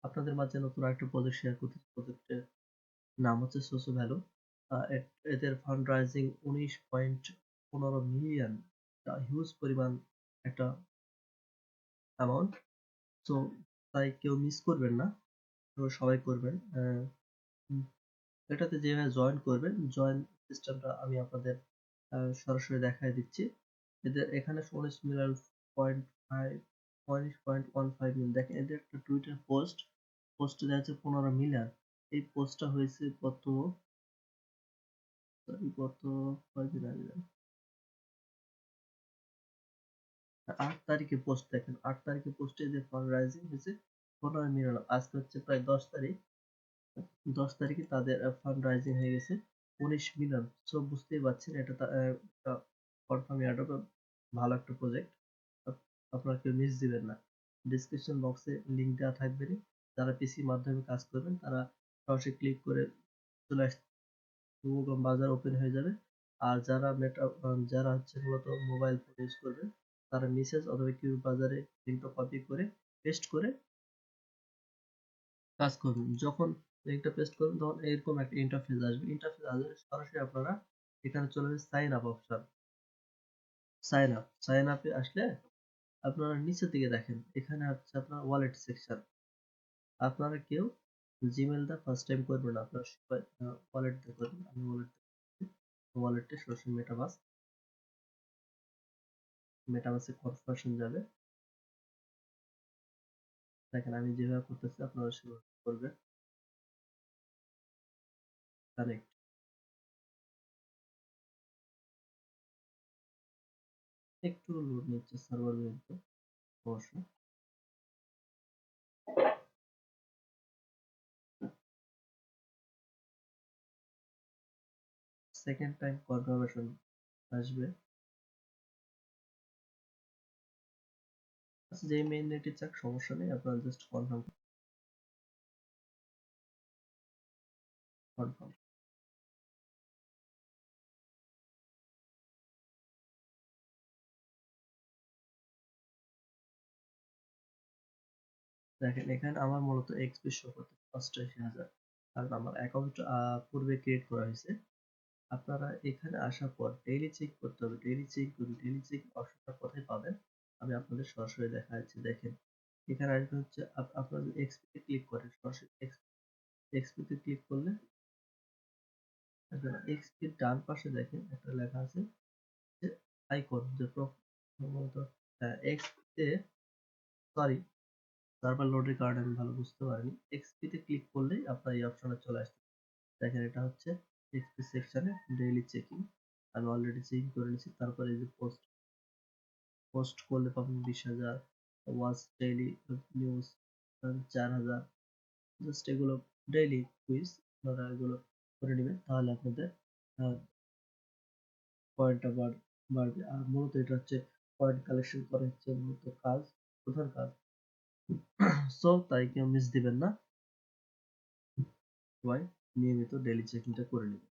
আপনাদের মাঝে নতুন আরেকটা প্রজেক্ট শেয়ার করতেছি। প্রজেক্টের নাম হচ্ছে সোসো ভ্যালু। এদের ফান্ড রাইজিং 19.15 মিলিয়ন, হিউজ পরিমাণ একটা অ্যামাউন্ট। সো তাই কেউ মিস করবেন না, সবাই করবেন। এটাতে যেভাবে জয়েন করবেন, জয়েন সিস্টেমটা আমি আপনাদের সরাসরি দেখাই দিচ্ছি। এদের এখানে 19.15 মিলিয়ন দেখেন। এদের একটা টুইটার পোস্ট দেওয়া আছে 15 মিলিয়ন। এই পোস্টটা হয়েছে গত কয়দিন আগে, 8 তারিখে পোস্ট দেখেন। 8 তারিখে পোস্টে যে ফান্ড রাইজিং হয়েছে 15 মিলিয়ন। আজকে হচ্ছে প্রায় 10 তারিখ। 10 তারিখে তাদের ফান্ড রাইজিং হয়ে গেছে 19 মিলিয়ন। সো বুঝতেই পারছেন এটা কনফার্ম এয়ারড্রপ ভালো একটা প্রজেক্ট। আপনারা কেউ মিস দিবেন না। ডিসক্রিপশন বক্সে লিংক দেওয়া থাকবে। যারা পিসি মাধ্যমে কাজ করবেন তারা সরাসরি ক্লিক করে চলে আসতে গুগল বাজার ওপেন হয়ে যাবে। আর যারা হচ্ছে মূলত মোবাইল ফোন ইউজ করবেন তারা মেসেজ অথবা কিউ বাজারে লিংকটা কপি করে পেস্ট করে কাজ করবেন। যখন লিংকটা পেস্ট করবেন তখন এরকম একটা ইন্টারফেস আসবে। সরাসরি আপনারা এখানে চলে যাবে সাইন আপ অপশন। সাইন আপে আসলে আপনারা নিচের দিকে দেখেন, এখানে হচ্ছে আপনার ওয়ালেট সেকশন। আপনারা কেউ জিমেল দা ফার্স্ট টাইম করবেন না, আপনারা সবাই ওয়ালেট দিয়ে করবেন। আমি ওয়ালেটে সরাসরি মেটামাসে কনফার্মেশন যাবে। দেখেন আমি যেভাবে করতেছি আপনারা সেভাবে করবেন। কানেক্ট। একটু লোড নিচ্ছে সার্ভার জনিত সমস্যা। সেকেন্ড টাইম কনফার্মেশন আসবে। আচ্ছা, যে মেইন নেটে চাক সমস্যা নেই, আপনারা জাস্ট কনফার্ম। দেখেন এখানে আমার মূলত এক্সপি শো করতে 85,000, কারণ আমার অ্যাকাউন্ট পূর্বে ক্রিয়েট করা হয়েছে। আপনারা এখানে আসার পর ডেইলি চেক করতে হবে। ডেইলি চেক করুন। ডেইলি চেক অপশনটা কোথায় পাবেন আমি আপনাদের সরাসরি দেখাচ্ছি। দেখেন এখানে আসবে হচ্ছে আপনারা যদি এক্সপি তে ক্লিক করেন, সরাসরি এক্সপি তে ক্লিক করলে এক্সপি ডান পাশে দেখেন একটা লেখা আছে যে আইকন, যে সম্ভবত এক্সপি তে, সরি সার্ভার লোডের কারণে আমি ভালো বুঝতে পারিনি। এক্সপি তে ক্লিক করলেই আপনার এই অপশনে চলে আসবে। দেখেন এটা হচ্ছে এক্সপি সেকশনে ডেইলি চেকিং। আমি অলরেডি চেকিং করে নিয়েছি। তারপরে এই যে পোস্ট করলে পাবেন 20,000, ওয়াচ ডেইলি নিউজ 4,000। জাস্ট এগুলো ডেইলি কুইজ, আপনারা এগুলো করে নেবেন, তাহলে আপনাদের পয়েন্টটা বাড়বে। আর মূলত এটা হচ্ছে পয়েন্ট কালেকশন করা হচ্ছে মূলত প্রধান কাজ। সো তাই কেউ মিস দিবেন না, সবাই নিয়মিত ডেইলি চেকিংটা করে নেবেন।